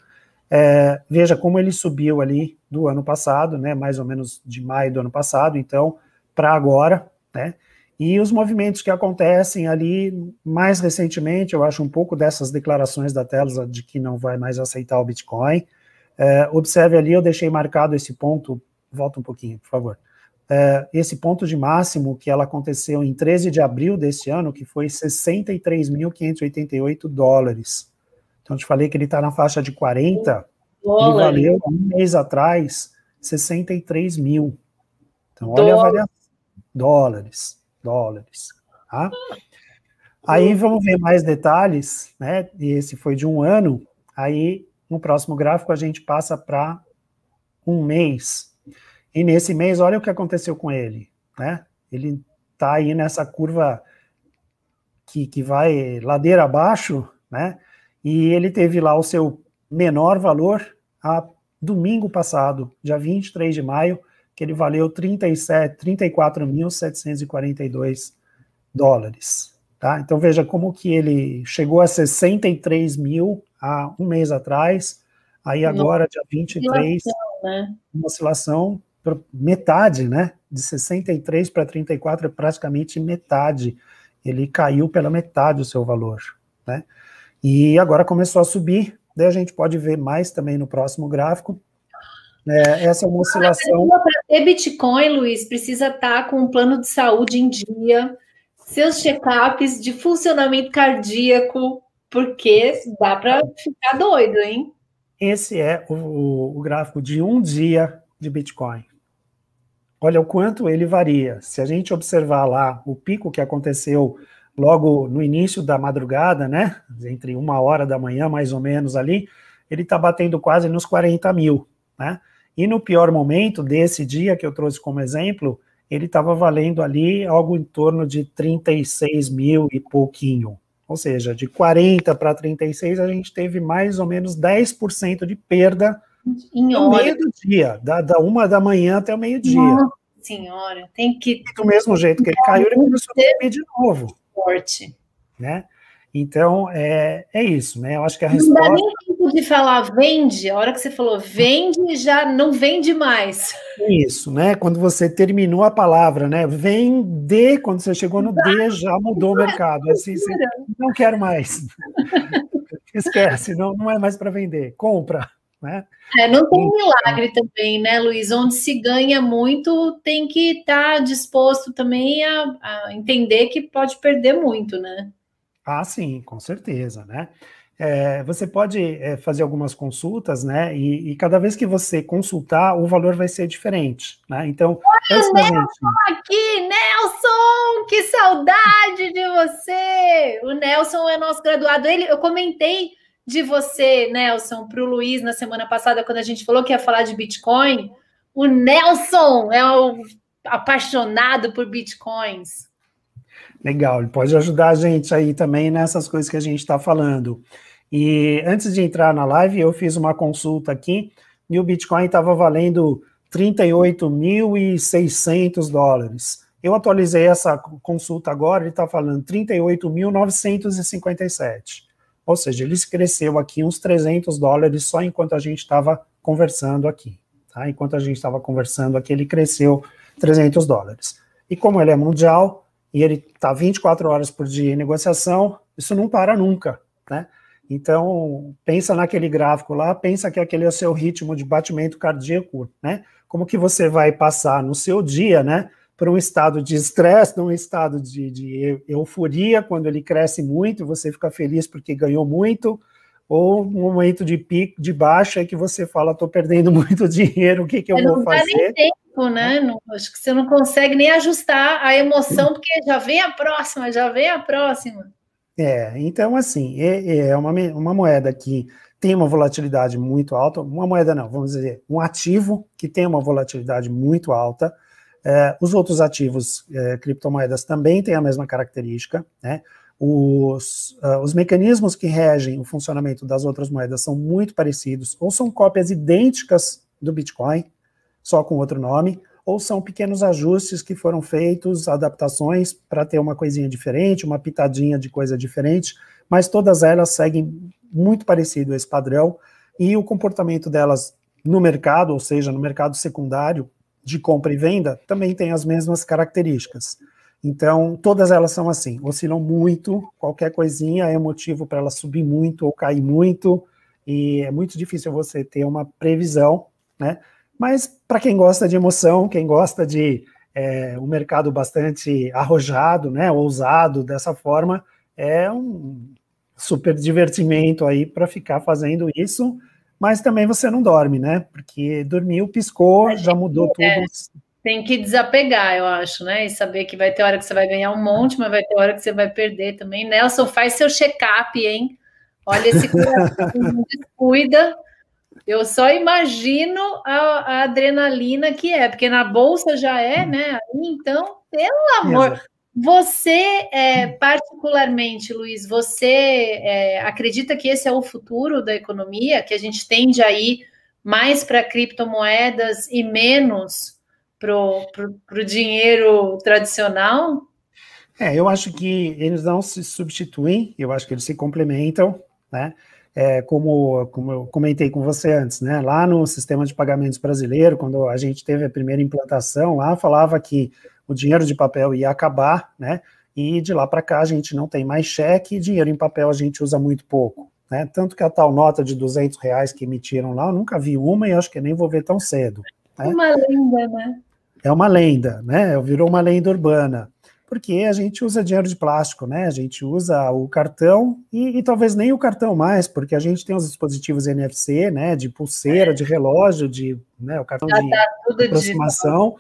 Veja como ele subiu ali do ano passado, né, mais ou menos de maio do ano passado, então, para agora, né, e os movimentos que acontecem ali, mais recentemente, eu acho um pouco dessas declarações da Tesla de que não vai mais aceitar o Bitcoin. Observe ali, eu deixei marcado esse ponto, volta um pouquinho, por favor. Esse ponto de máximo que ela aconteceu em 13 de abril desse ano, que foi $63.588. Então, eu te falei que ele está na faixa de 40, ele valeu um mês atrás 63 mil. Então, olha a variação. Dólares, tá? Aí vamos ver mais detalhes, né? E esse foi de um ano. Aí, no próximo gráfico, a gente passa para um mês. E nesse mês, olha o que aconteceu com ele, né? Ele está aí nessa curva que vai ladeira abaixo, né? E ele teve lá o seu menor valor a domingo passado, dia 23 de maio, que ele valeu $34.742. Tá? Então veja como que ele chegou a 63 mil há um mês atrás, aí agora, dia 23, né? Uma oscilação metade, né? De 63 para 34 é praticamente metade. Ele caiu pela metade o seu valor, né? E agora começou a subir, daí a gente pode ver mais também no próximo gráfico. Essa é uma oscilação. Para ter Bitcoin, Luiz, precisa estar com um plano de saúde em dia, seus check-ups de funcionamento cardíaco, porque dá para ficar doido, hein? Esse é o gráfico de um dia de Bitcoin. Olha o quanto ele varia. Se a gente observar lá o pico que aconteceu logo no início da madrugada, né, entre 1h da manhã, mais ou menos ali, ele está batendo quase nos 40 mil, né? E no pior momento desse dia que eu trouxe como exemplo, ele estava valendo ali algo em torno de 36 mil e pouquinho. Ou seja, de 40 para 36, a gente teve mais ou menos 10% de perda no meio do dia, da 1h da manhã até o meio-dia. Nossa senhora, tem que... Do mesmo jeito que ele caiu, ele começou a subir de novo. Forte. Né? Então, é isso, né? Eu acho que a resposta... Não dá nem tempo de falar vende, a hora que você falou vende, já não vende mais. Isso, né? Quando você terminou a palavra, né? Vende, quando você chegou no D, já mudou o mercado. Assim, você não quero mais. Esquece, não é mais para vender. Compra. né? Não tem milagre também, né, Luiz? Onde se ganha muito, tem que estar disposto também a entender que pode perder muito, né? Ah, sim, com certeza, né? Você pode fazer algumas consultas, né? E cada vez que você consultar, o valor vai ser diferente, né? Então, antes O da Nelson gente... aqui, Nelson! Que saudade de você! O Nelson é nosso graduado. Eu comentei de você, Nelson, para o Luiz na semana passada, quando a gente falou que ia falar de Bitcoin. O Nelson é o apaixonado por Bitcoins. Legal, ele pode ajudar a gente aí também nessas coisas que a gente está falando. E antes de entrar na live, eu fiz uma consulta aqui e o Bitcoin estava valendo 38.600 dólares. Eu atualizei essa consulta agora, ele está falando 38.957. Ou seja, ele cresceu aqui uns 300 dólares só enquanto a gente estava conversando aqui. Tá? Enquanto a gente estava conversando aqui, ele cresceu 300 dólares. E como ele é mundial, e ele está 24 horas por dia em negociação, isso não para nunca, né? Então, pensa naquele gráfico lá, pensa que aquele é o seu ritmo de batimento cardíaco, né? Como que você vai passar no seu dia, né? Por um estado de estresse, num estado de euforia, quando ele cresce muito, você fica feliz porque ganhou muito, ou um momento de pico, de baixa, é que você fala, estou perdendo muito dinheiro, o que eu vou fazer? Não dá nem tempo, né? Não, acho que você não consegue nem ajustar a emoção, porque já vem a próxima, já vem a próxima. Então, assim, é uma moeda que tem uma volatilidade muito alta, uma moeda não, vamos dizer, um ativo que tem uma volatilidade muito alta. Os outros ativos, criptomoedas, também têm a mesma característica, né? Os mecanismos que regem o funcionamento das outras moedas são muito parecidos, ou são cópias idênticas do Bitcoin, só com outro nome, ou são pequenos ajustes que foram feitos, adaptações para ter uma coisinha diferente, uma pitadinha de coisa diferente, mas todas elas seguem muito parecido a esse padrão, e o comportamento delas no mercado, ou seja, no mercado secundário, de compra e venda, também tem as mesmas características. Então, todas elas são assim, oscilam muito, qualquer coisinha é motivo para ela subir muito ou cair muito, e é muito difícil você ter uma previsão, né? Mas para quem gosta de emoção, quem gosta de um mercado bastante arrojado, né, ousado dessa forma, é um super divertimento aí para ficar fazendo isso, mas também você não dorme, né? Porque dormiu, piscou, já mudou tudo. Tem que desapegar, eu acho, né? E saber que vai ter hora que você vai ganhar um monte, mas vai ter hora que você vai perder também. Nelson, faz seu check-up, hein? Olha, esse coração não descuida. Eu só imagino a adrenalina que é, porque na bolsa já é, né? Então, pelo amor. Exato. Você, particularmente, Luiz, você acredita que esse é o futuro da economia, que a gente tende a ir mais para criptomoedas e menos para o dinheiro tradicional? Eu acho que eles não se substituem, eu acho que eles se complementam, né? Como eu comentei com você antes, né? Lá no sistema de pagamentos brasileiro, quando a gente teve a primeira implantação, lá falava que o dinheiro de papel ia acabar, né? E de lá para cá a gente não tem mais cheque e dinheiro em papel a gente usa muito pouco, né? Tanto que a tal nota de R$ 200 que emitiram lá, eu nunca vi uma e acho que nem vou ver tão cedo, né? Uma lenda, né? É uma lenda, né? Virou uma lenda urbana, porque a gente usa dinheiro de plástico, né? A gente usa o cartão e talvez nem o cartão mais, porque a gente tem os dispositivos NFC, né? De pulseira, de relógio, né? O cartão de aproximação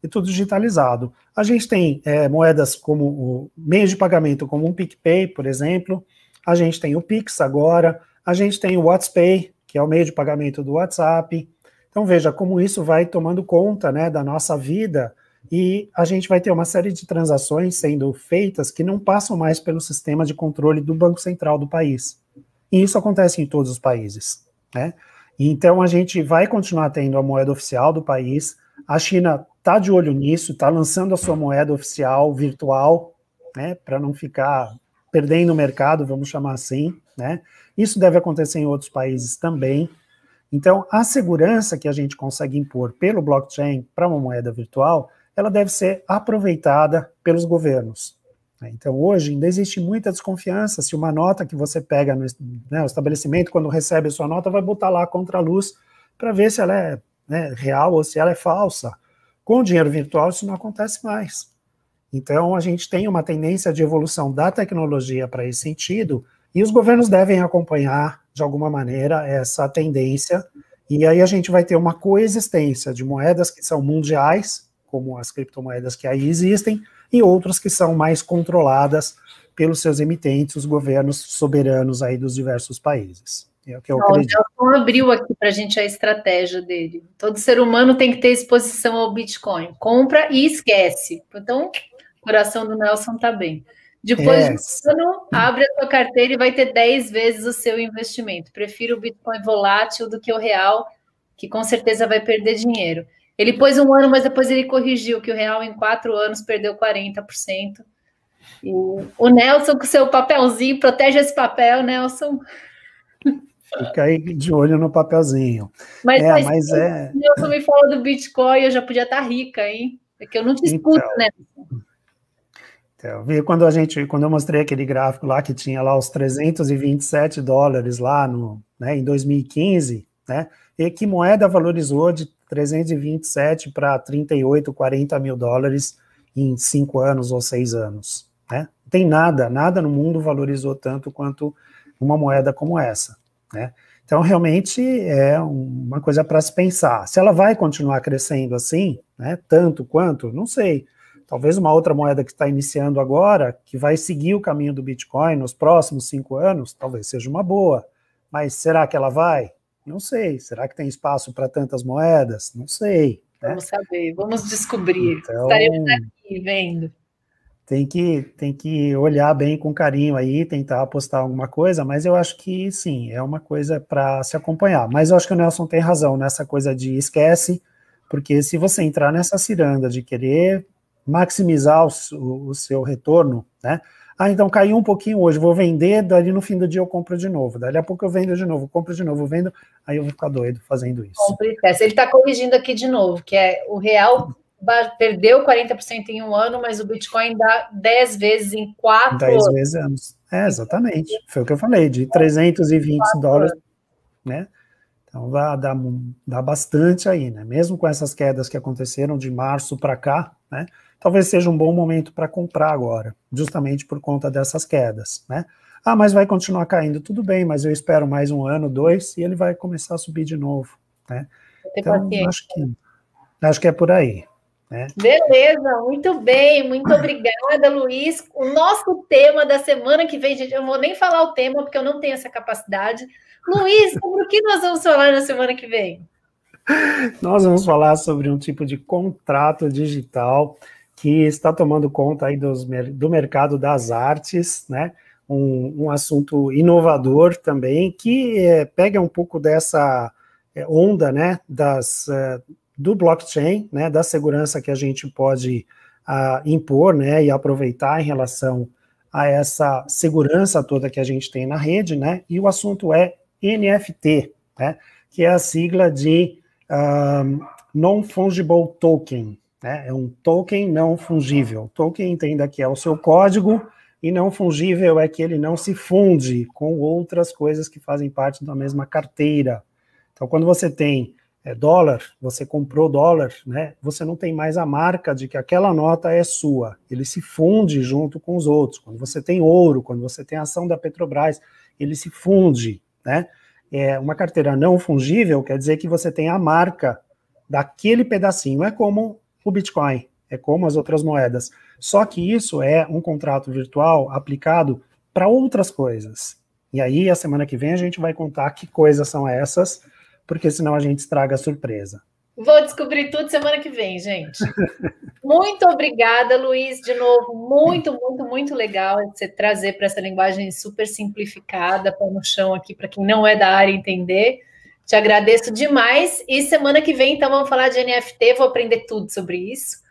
e tudo digitalizado. A gente tem moedas como o meio de pagamento, como um PicPay, por exemplo. A gente tem o Pix agora. A gente tem o WhatsApp, que é o meio de pagamento do WhatsApp. Então, veja como isso vai tomando conta, né, da nossa vida, e a gente vai ter uma série de transações sendo feitas que não passam mais pelo sistema de controle do Banco Central do país. E isso acontece em todos os países, né? Então, a gente vai continuar tendo a moeda oficial do país. A China está de olho nisso, está lançando a sua moeda oficial virtual, né, para não ficar perdendo o mercado, vamos chamar assim, né? Isso deve acontecer em outros países também. Então, a segurança que a gente consegue impor pelo blockchain para uma moeda virtual, ela deve ser aproveitada pelos governos. Então, hoje ainda existe muita desconfiança se uma nota que você pega no, né, o estabelecimento, quando recebe a sua nota, vai botar lá contra a luz para ver se ela é, né, real ou se ela é falsa. Com o dinheiro virtual, isso não acontece mais. Então, a gente tem uma tendência de evolução da tecnologia para esse sentido, e os governos devem acompanhar, de alguma maneira, essa tendência, e aí a gente vai ter uma coexistência de moedas que são mundiais, como as criptomoedas que aí existem, e outras que são mais controladas pelos seus emitentes, os governos soberanos aí dos diversos países. É o que eu acredito. O Nelson abriu aqui para a gente a estratégia dele. Todo ser humano tem que ter exposição ao Bitcoin. Compra e esquece. Então, o coração do Nelson está bem. Depois de um ano, abre a sua carteira e vai ter 10 vezes o seu investimento. Prefiro o Bitcoin volátil do que o real, que com certeza vai perder dinheiro. Ele pôs um ano, mas depois ele corrigiu que o real em 4 anos perdeu 40%. E o Nelson com seu papelzinho, protege esse papel, Nelson. Fica aí de olho no papelzinho. Mas o Nelson me falou do Bitcoin, eu já podia estar rica, hein? É que eu não te escuto, né? Então, quando eu mostrei aquele gráfico lá que tinha lá os $327 lá em 2015, né? E que moeda valorizou de 327 para 38, 40 mil dólares em 5 anos ou 6 anos, né? Não tem nada no mundo valorizou tanto quanto uma moeda como essa, né? Então, realmente é uma coisa para se pensar. Se ela vai continuar crescendo assim, né, tanto quanto, não sei. Talvez uma outra moeda que está iniciando agora, que vai seguir o caminho do Bitcoin nos próximos 5 anos, talvez seja uma boa. Mas será que ela vai? Não sei. Será que tem espaço para tantas moedas? Não sei. Né? Vamos saber, vamos descobrir. Então, estaremos aqui vendo. Tem que olhar bem com carinho aí, tentar apostar alguma coisa, mas eu acho que sim, é uma coisa para se acompanhar. Mas eu acho que o Nelson tem razão nessa coisa de esquece, porque se você entrar nessa ciranda de querer maximizar o seu retorno, né? Ah, então caiu um pouquinho hoje, vou vender, dali no fim do dia eu compro de novo, dali a pouco eu vendo de novo, compro de novo, vendo, aí eu vou ficar doido fazendo isso. Ele está corrigindo aqui de novo, que é o real perdeu 40% em um ano, mas o Bitcoin dá 10 vezes em 4 10 anos. É, exatamente. Foi o que eu falei, de 320 dólares, né? Então dá bastante aí, né? Mesmo com essas quedas que aconteceram de março para cá, né? Talvez seja um bom momento para comprar agora, justamente por conta dessas quedas, né? Ah, mas vai continuar caindo, tudo bem, mas eu espero mais um ano, 2, e ele vai começar a subir de novo, né? Então, acho que é por aí. Né? Beleza, muito bem, muito obrigada, Luiz. O nosso tema da semana que vem, gente, eu não vou nem falar o tema, porque eu não tenho essa capacidade. Luiz, sobre o que nós vamos falar na semana que vem? Nós vamos falar sobre um tipo de contrato digital que está tomando conta aí do mercado das artes, né? Um assunto inovador também, que pega um pouco dessa onda, né, do blockchain, né, da segurança que a gente pode impor, né, e aproveitar em relação a essa segurança toda que a gente tem na rede, né, e o assunto é NFT, né, que é a sigla de Non-Fungible Token, né, é um token não fungível. Token, entenda que é o seu código, e não fungível é que ele não se funde com outras coisas que fazem parte da mesma carteira. Então, quando você tem dólar, você comprou dólar, né? Você não tem mais a marca de que aquela nota é sua. Ele se funde junto com os outros. Quando você tem ouro, quando você tem ação da Petrobras, ele se funde, né? Uma carteira não fungível quer dizer que você tem a marca daquele pedacinho. É como o Bitcoin, é como as outras moedas. Só que isso é um contrato virtual aplicado para outras coisas. E aí, a semana que vem, a gente vai contar que coisas são essas, porque senão a gente estraga a surpresa. Vou descobrir tudo semana que vem, gente. Muito obrigada, Luiz, de novo. Muito, muito, muito legal você trazer para essa linguagem super simplificada, pé no chão aqui, para quem não é da área entender. Te agradeço demais. E semana que vem, então, vamos falar de NFT. Vou aprender tudo sobre isso.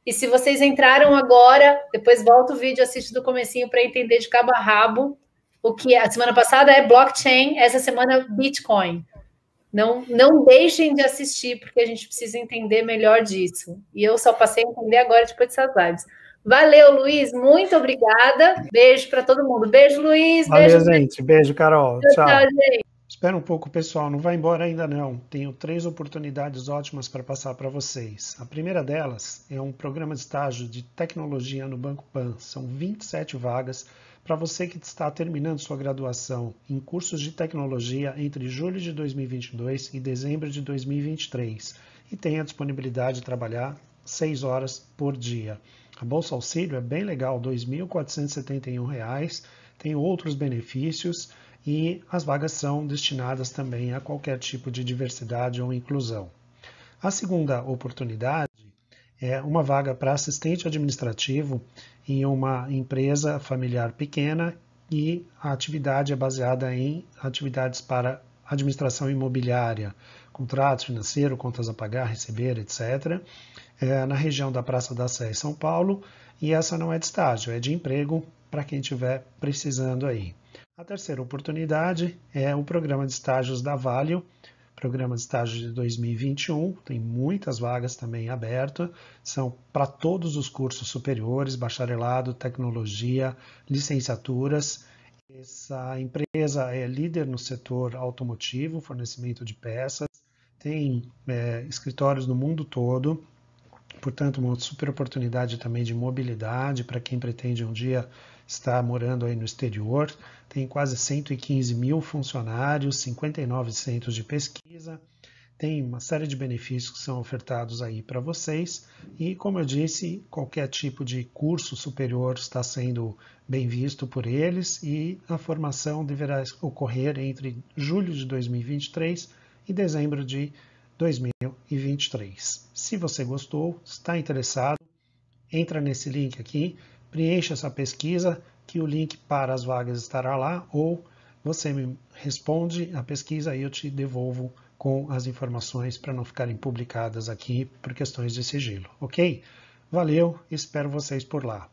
E se vocês entraram agora, depois volta o vídeo, assiste do comecinho para entender de cabo a rabo. O que a semana passada é blockchain, essa semana Bitcoin. Não deixem de assistir, porque a gente precisa entender melhor disso. E eu só passei a entender agora depois dessas lives. Valeu, Luiz, muito obrigada. Beijo para todo mundo. Beijo, Luiz. Valeu, Beijo, gente. Beijo, Carol. tchau, tchau, Tchau. gente. Espera um pouco, pessoal. Não vai embora ainda, não. Tenho 3 oportunidades ótimas para passar para vocês. A primeira delas é um programa de estágio de tecnologia no Banco Pan. São 27 vagas para você que está terminando sua graduação em cursos de tecnologia entre julho de 2022 e dezembro de 2023 e tem a disponibilidade de trabalhar 6 horas por dia. A Bolsa Auxílio é bem legal, R$ 2.471, tem outros benefícios e as vagas são destinadas também a qualquer tipo de diversidade ou inclusão. A segunda oportunidade é uma vaga para assistente administrativo em uma empresa familiar pequena e a atividade é baseada em atividades para administração imobiliária, contratos financeiros, contas a pagar, receber, etc., na região da Praça da Sé, em São Paulo, e essa não é de estágio, é de emprego para quem estiver precisando aí. A terceira oportunidade é o programa de estágios da Valeo, programa de estágio de 2021, tem muitas vagas também abertas, são para todos os cursos superiores, bacharelado, tecnologia, licenciaturas. Essa empresa é líder no setor automotivo, fornecimento de peças, tem escritórios no mundo todo, portanto, uma super oportunidade também de mobilidade para quem pretende um dia estar morando aí no exterior. Tem quase 115 mil funcionários, 59 centros de pesquisa, tem uma série de benefícios que são ofertados aí para vocês e, como eu disse, qualquer tipo de curso superior está sendo bem visto por eles e a formação deverá ocorrer entre julho de 2023 e dezembro de 2023. Se você gostou, está interessado, entra nesse link aqui, preencha essa pesquisa, que o link para as vagas estará lá, ou você me responde a pesquisa e eu te devolvo com as informações para não ficarem publicadas aqui por questões de sigilo, ok? Valeu, espero vocês por lá.